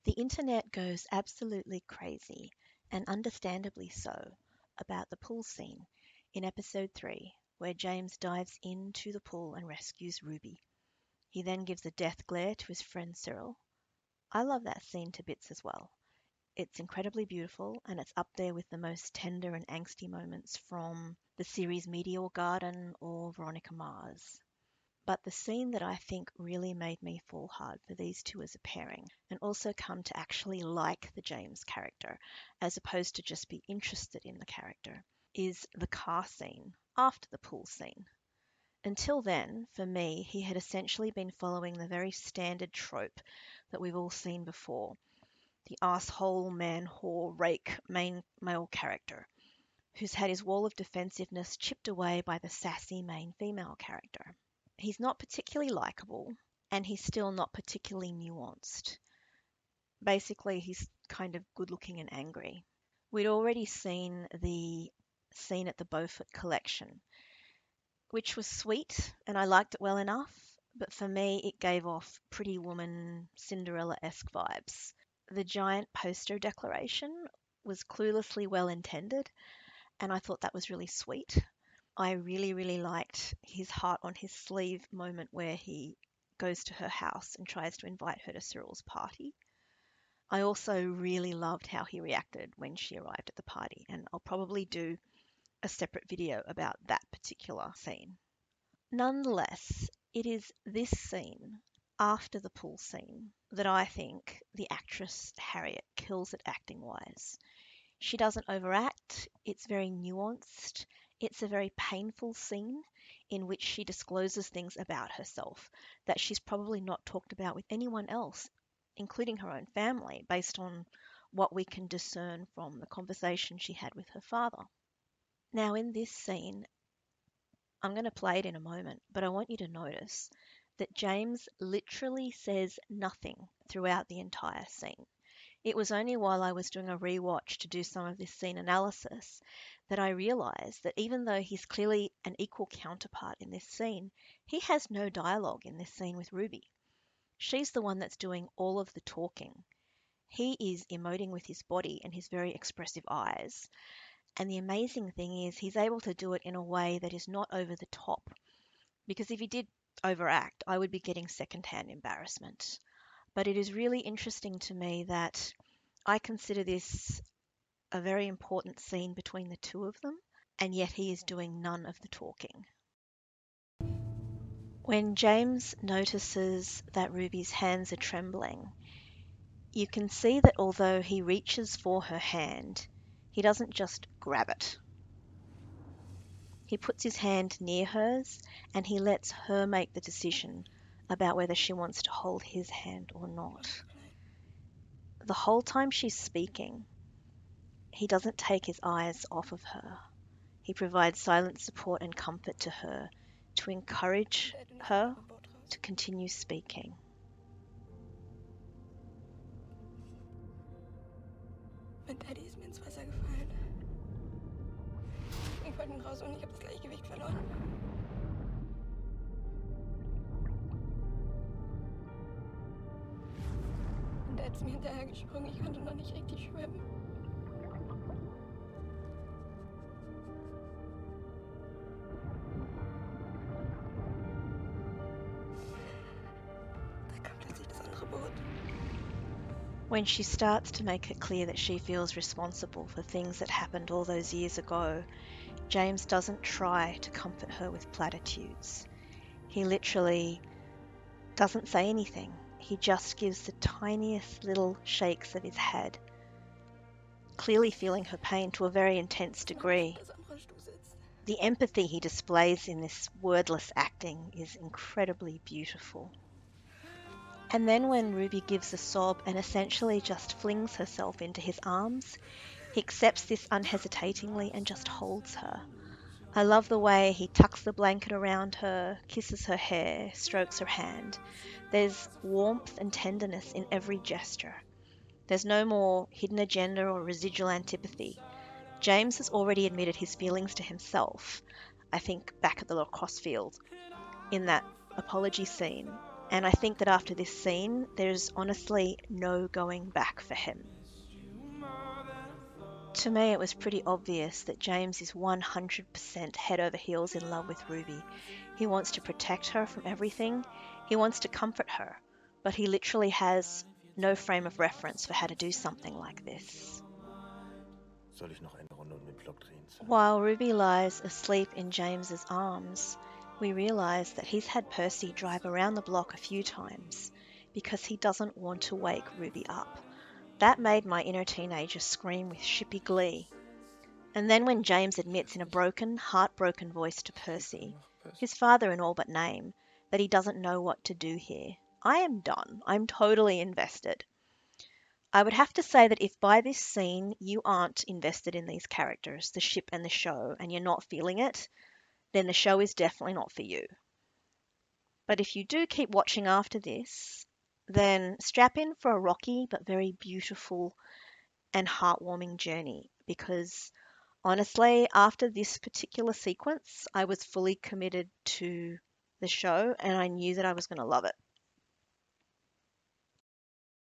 The internet goes absolutely crazy, and understandably so, about the pool scene in episode 3, where James dives into the pool and rescues Ruby. He then gives a death glare to his friend Cyril. I love that scene to bits as well. It's incredibly beautiful, and it's up there with the most tender and angsty moments from the series Meteor Garden or Veronica Mars. But the scene that I think really made me fall hard for these two as a pairing, and also come to actually like the James character, as opposed to just be interested in the character, is the car scene after the pool scene. Until then, for me, he had essentially been following the very standard trope that we've all seen before: the asshole, man, whore, rake, main male character, who's had his wall of defensiveness chipped away by the sassy main female character. He's not particularly likable, and he's still not particularly nuanced. Basically, he's kind of good looking and angry. We'd already seen the scene at the Beaufort collection, which was sweet, and I liked it well enough, but for me, it gave off Pretty Woman Cinderella esque vibes. The giant poster declaration was cluelessly well intended, and I thought that was really sweet. I really, really liked his heart on his sleeve moment where he goes to her house and tries to invite her to Cyril's party. I also really loved how he reacted when she arrived at the party, and I'll probably do a separate video about that particular scene. Nonetheless, it is this scene, after the pool scene, that I think the actress Harriet kills it acting wise. She doesn't overact, it's very nuanced, it's a very painful scene in which she discloses things about herself that she's probably not talked about with anyone else, including her own family, based on what we can discern from the conversation she had with her father. Now, in this scene, I'm going to play it in a moment, but I want you to notice that James literally says nothing throughout the entire scene. It was only while I was doing a rewatch to do some of this scene analysis that I realised that even though he's clearly an equal counterpart in this scene, he has no dialogue in this scene with Ruby. She's the one that's doing all of the talking. He is emoting with his body and his very expressive eyes. And the amazing thing is he's able to do it in a way that is not over the top. Because if he did overact, I would be getting secondhand embarrassment. But it is really interesting to me that I consider this a very important scene between the two of them, and yet he is doing none of the talking. When James notices that Ruby's hands are trembling, you can see that although he reaches for her hand, he doesn't just grab it. He puts his hand near hers and he lets her make the decision about whether she wants to hold his hand or not. The whole time she's speaking, he doesn't take his eyes off of her. He provides silent support and comfort to her to encourage her to continue speaking. Mein Daddy ist mir ins Wasser gefallen. Ich wollte ihn raus und ich habe das Gleichgewicht verloren. Und er ist mir hinterher gesprungen. Ich konnte noch nicht richtig schwimmen. Da kam plötzlich das andere Boot. When she starts to make it clear that she feels responsible for things that happened all those years ago, James doesn't try to comfort her with platitudes. He literally doesn't say anything. He just gives the tiniest little shakes of his head, clearly feeling her pain to a very intense degree. The empathy he displays in this wordless acting is incredibly beautiful. And then when Ruby gives a sob and essentially just flings herself into his arms, he accepts this unhesitatingly and just holds her. I love the way he tucks the blanket around her, kisses her hair, strokes her hand. There's warmth and tenderness in every gesture. There's no more hidden agenda or residual antipathy. James has already admitted his feelings to himself. I think back at the lacrosse field in that apology scene, And I think that after this scene, there's honestly no going back for him. To me, it was pretty obvious that James is 100% head over heels in love with Ruby. He wants to protect her from everything, he wants to comfort her, but he literally has no frame of reference for how to do something like this. Soll ich noch eine Runde um den Block drehen, Sir? While Ruby lies asleep in James's arms, we realise that he's had Percy drive around the block a few times because he doesn't want to wake Ruby up. That made my inner teenager scream with shippy glee. And then when James admits in a broken, heartbroken voice to Percy, his father in all but name, that he doesn't know what to do here, I am done. I'm totally invested. I would have to say that if by this scene you aren't invested in these characters, the ship and the show, and you're not feeling it, then the show is definitely not for you. But if you do keep watching after this, then strap in for a rocky but very beautiful and heartwarming journey because honestly, after this particular sequence, I was fully committed to the show and I knew that I was going to love it.